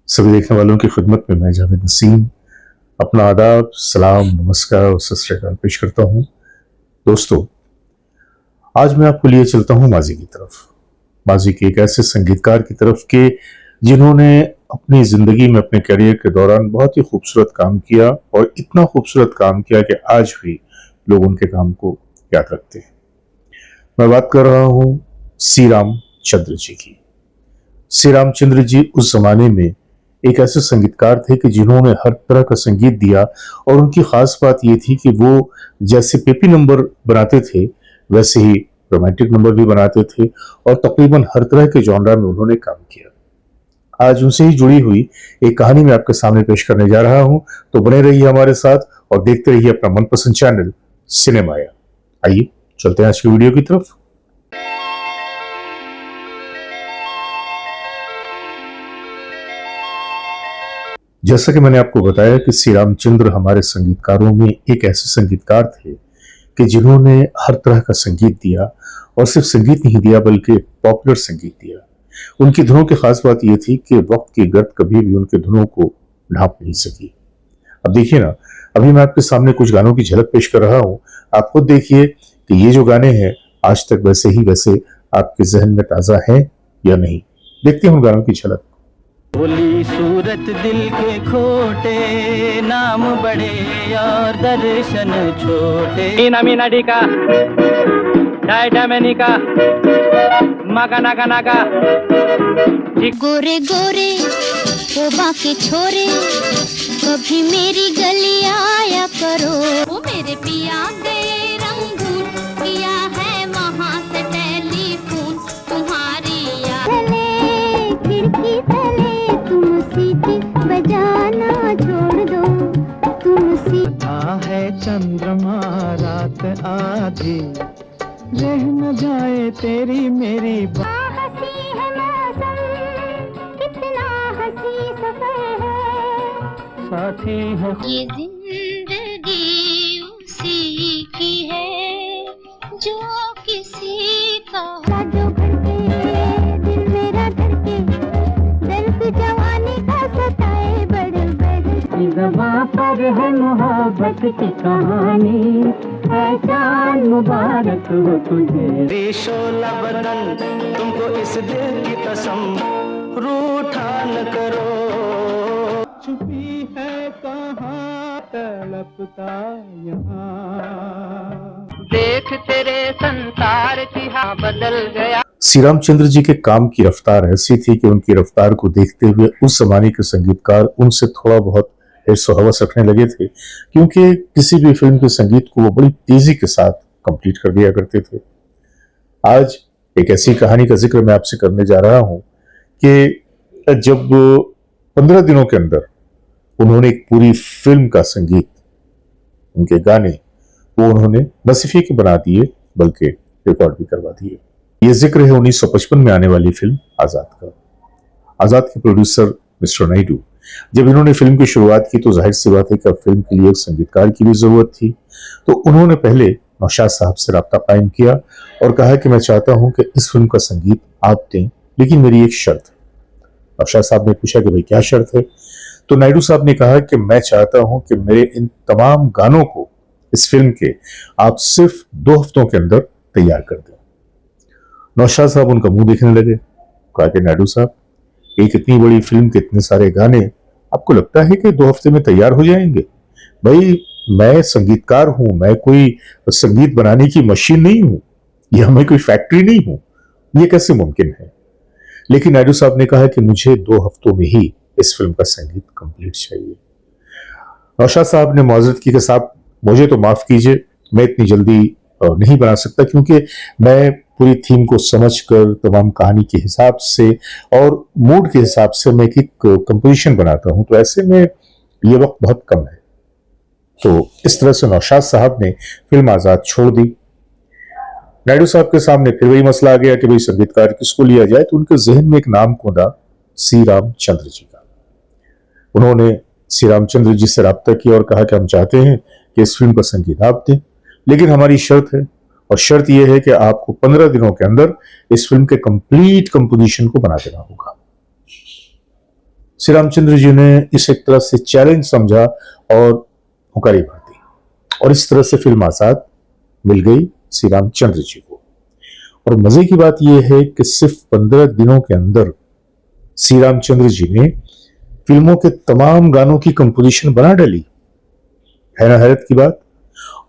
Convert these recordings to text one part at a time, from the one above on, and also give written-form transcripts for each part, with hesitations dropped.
सभी देखने वालों की खिदमत में मैं जावेद नसीम अपना आदाब, सलाम, नमस्कार और सत श्री अकाल पेश करता हूं। दोस्तों, आज मैं आपको लिए चलता हूं माजी की तरफ, माजी के एक ऐसे संगीतकार की तरफ के जिन्होंने अपनी जिंदगी में अपने करियर के दौरान बहुत ही खूबसूरत काम किया और इतना खूबसूरत काम किया कि आज भी लोग उनके काम को याद रखते हैं। मैं बात कर रहा हूं सी रामचंद्र जी की। सी रामचंद्र जी उस जमाने में एक ऐसे संगीतकार थे कि जिन्होंने हर तरह का संगीत दिया और उनकी खास बात यह थी कि वो जैसे पेपी नंबर बनाते थे वैसे ही रोमांटिक नंबर भी बनाते थे और तकरीबन हर तरह के जॉनरा में उन्होंने काम किया। आज उनसे ही जुड़ी हुई एक कहानी मैं आपके सामने पेश करने जा रहा हूं, तो बने रहिए हमारे साथ और देखते रहिए अपना मनपसंद चैनल सिनेमाया। आइए चलते हैं आज की वीडियो की तरफ। जैसा कि मैंने आपको बताया कि सी रामचंद्र हमारे संगीतकारों में एक ऐसे संगीतकार थे कि जिन्होंने हर तरह का संगीत दिया और सिर्फ संगीत नहीं दिया बल्कि पॉपुलर संगीत दिया। उनकी धुनों की खास बात यह थी कि वक्त की गर्द कभी भी उनके धुनों को ढांप नहीं सकी। अब देखिए ना, अभी मैं आपके सामने कुछ गानों की झलक पेश कर रहा हूं। आप खुद देखिए कि ये जो गाने हैं आज तक वैसे ही वैसे आपके जहन में ताजा हैं या नहीं। देखते हैं उन गानों की झलक। बोली सूरत दिल के खोटे, नाम बड़े और दर्शन छोटे। मीना मीना डीका डायटा में निका मगा नागा नागा। गोरे गोरे वो बाके छोरे, कभी मेरी गली आया करो। वो मेरे पिया गए रंगून, किया है वहाँ से टेलीफोन तुम्हारी याद। खिड़की तले तुम सीटी बजाना छोड़ दो, तुम सीधा है चंद्रमा रात आधी, रह न जाए तेरी मेरी हंसी है मौसम, कितना हंसी सफर है, साथी है। ये जिंदगी उसी की है जो किसी का जो धड़के दिल मेरा धड़के, दर्द जवानी का सताए बड़े बड़े। ज़बां पर है मोहब्बत की कहानी, पहचान मुबारक हो तुझे। रेशोला बदन तुमको इस दिल की कसम, रूठा न करो। छुपी है कहाँ तड़पता यहाँ, देख तेरे संसार की हाँ बदल गया। सी रामचंद्र जी के काम की रफ्तार ऐसी थी कि उनकी रफ्तार को देखते हुए उस जमाने के संगीतकार उनसे थोड़ा बहुत हिर्स और हवस रखने लगे थे, क्योंकि किसी भी फिल्म के संगीत को वो बड़ी तेजी के साथ कंप्लीट कर दिया करते थे। आज एक ऐसी कहानी का जिक्र मैं आपसे करने जा रहा हूं कि जब 15 दिनों के अंदर उन्होंने एक पूरी फिल्म का संगीत, उनके गाने वो उन्होंने न सिर्फ ये बना दिए बल्कि रिकॉर्ड भी करवा दिए। ये जिक्र है 1955 में आने वाली फिल्म आजाद का। आजाद के प्रोड्यूसर मिस्टर नायडू, जब इन्होंने फिल्म की शुरुआत की तो जाहिर सी बात है कि अब फिल्म के लिए एक संगीतकार की भी जरूरत थी। तो उन्होंने पहले नौशाद साहब से राब्ता कायम किया और कहा कि मैं चाहता हूं कि इस फिल्म का संगीत आप दें, लेकिन मेरी एक शर्त है। नौशाद साहब ने पूछा कि भाई क्या शर्त है? तो नायडू साहब ने कहा कि मैं चाहता हूं कि मेरे इन तमाम गानों को इस फिल्म के आप सिर्फ 2 हफ्तों के अंदर तैयार कर दें। नौशाद साहब उनका मुंह देखने लगे। कहा कि नायडू साहब, एक इतनी बड़ी फिल्म के इतने सारे गाने आपको लगता है कि 2 हफ्ते में तैयार हो जाएंगे? भाई मैं संगीतकार हूं, मैं कोई संगीत बनाने की मशीन नहीं हूं या मैं कोई फैक्ट्री नहीं हूं, ये कैसे मुमकिन है? लेकिन नायडू साहब ने कहा कि मुझे 2 हफ्तों में ही इस फिल्म का संगीत कंप्लीट चाहिए। नौशाद साहब ने मुआज़रत की कि साहब मुझे तो माफ कीजिए, मैं इतनी जल्दी नहीं बना सकता, क्योंकि मैं पूरी थीम को समझकर तमाम कहानी के हिसाब से और मूड के हिसाब से मैं एक कंपोजिशन बनाता हूं, तो ऐसे में ये वक्त बहुत कम है। तो इस तरह से नौशाद साहब ने फिल्म आजाद छोड़ दी। नायडू साहब के सामने फिर वही मसला आ गया कि भाई संगीतकार किसको लिया जाए, तो उनके जहन में एक नाम कूदा सी रामचंद्र जी का। उन्होंने सी रामचंद्र जी से राब्ता किया और कहा कि हम चाहते हैं कि इस फिल्म का संगीत आप दें, लेकिन हमारी शर्त है, और शर्त यह है कि आपको 15 दिनों के अंदर इस फिल्म के कंप्लीट कंपोजिशन को बना देना होगा। श्री रामचंद्र जी ने इसे एक तरह से चैलेंज समझा और हुकारी भर दी, और इस तरह से फिल्म आजाद मिल गई श्री रामचंद्र जी को। और मजे की बात यह है कि सिर्फ 15 दिनों के अंदर श्री रामचंद्र जी ने फिल्मों के तमाम गानों की कंपोजिशन बना डाली। है ना हैरत की बात।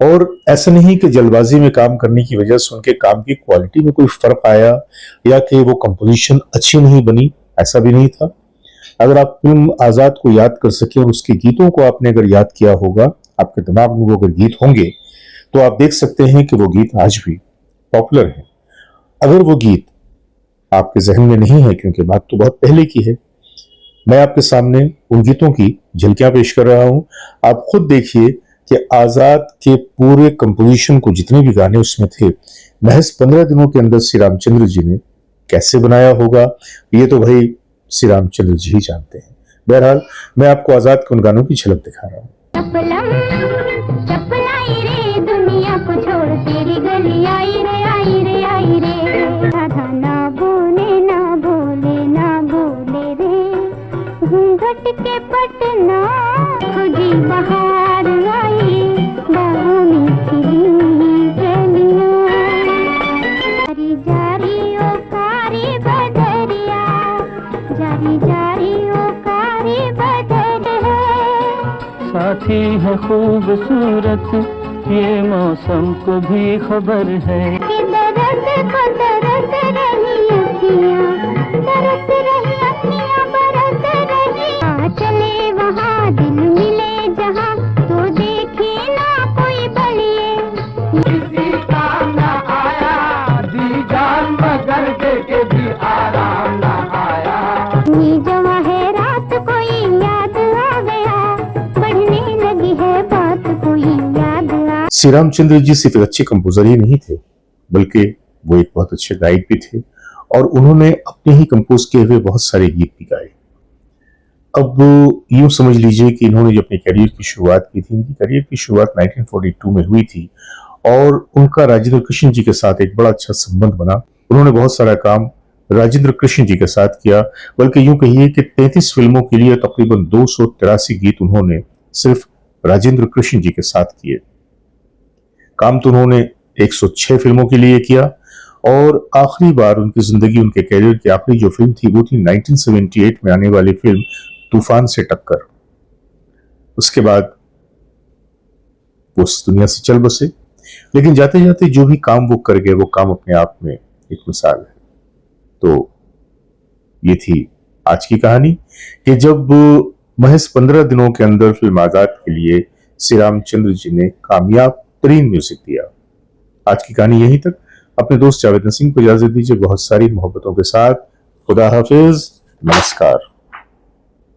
और ऐसा नहीं कि जल्दबाजी में काम करने की वजह से उनके काम की क्वालिटी में कोई फर्क आया या कि वो कंपोजिशन अच्छी नहीं बनी, ऐसा भी नहीं था। अगर आप फिल्म आजाद को याद कर सके और उसके गीतों को आपने अगर याद किया होगा, आपके दिमाग में वो अगर गीत होंगे, तो आप देख सकते हैं कि वो गीत आज भी पॉपुलर है। अगर वो गीत आपके जहन में नहीं है, क्योंकि बात तो बहुत पहले की है, मैं आपके सामने उन गीतों की झलकियां पेश कर रहा हूं। आप खुद देखिए कि आजाद के पूरे कंपोजिशन को, जितने भी गाने उसमें थे, महज 15 दिनों के अंदर श्री रामचंद्र जी ने कैसे बनाया होगा, ये तो भाई श्री रामचंद्र जी ही जानते हैं। बहरहाल मैं आपको आजाद के उन गानों की झलक दिखा रहा हूं। चपलाई रे दुनिया को छोड़ तेरी गली आई रे आई रे आई रे। राधा ना बोले ना बोले ना बोले रे, घूंघट के पटना खुदी बाहर आई, बाहों में खिली कलियां। जारी जारी ओ कारी बदरिया, जारी जारी ओ कारी बदरिया। साथी है खूबसूरत, ये मौसम को भी खबर है। दरस को तरस रही अखियाँ, तरस रही अखियाँ, बरस रही। चले वहाँ दिल मिले जहाँ, तो देखे ना कोई बलिए। किसी काम न आया, दी जान मगर देके भी आराम न आया। ये जवा है रात कोई याद आ गया, बढ़ने लगी है बात कोई याद आ। श्री रामचंद्र जी सिर्फ एक अच्छे कंपोजर ही नहीं थे, बल्कि वो एक बहुत अच्छे गायक भी थे, और उन्होंने अपने ही कंपोज किए हुए बहुत सारे गीत भी गाए। अब यूं समझ लीजिए कि इन्होंने जो अपने करियर की शुरुआत की थी, इनकी करियर की शुरुआत 1942 में हुई थी, और उनका राजेंद्र कृष्ण जी के साथ एक बड़ा अच्छा संबंध बना। उन्होंने बहुत सारा काम राजेंद्र कृष्ण जी के साथ किया, बल्कि यूं कहिए कि 33 फिल्मों के लिए तकरीबन 283 गीत उन्होंने सिर्फ राजेंद्र कृष्ण जी के साथ किए। काम तो उन्होंने 106 फिल्मों के लिए किया, और आखिरी बार उनकी जिंदगी, उनके कैरियर की आखिरी जो फिल्म थी, वो थी 1978 में आने वाली फिल्म तूफान से टक्कर। उसके बाद वो इस दुनिया से चल बसे, लेकिन जाते जाते जो भी काम वो कर गए, वो काम अपने आप में एक मिसाल है। तो ये थी आज की कहानी कि जब महज 15 दिनों के अंदर फिल्म आजाद के लिए श्री रामचंद्र जी ने कामयाब तरीन म्यूजिक दिया। आज की कहानी यहीं तक। अपने दोस्त जावेद नसीम को इजाजत दीजिए बहुत सारी मोहब्बतों के साथ। खुदा हाफिज, नमस्कार।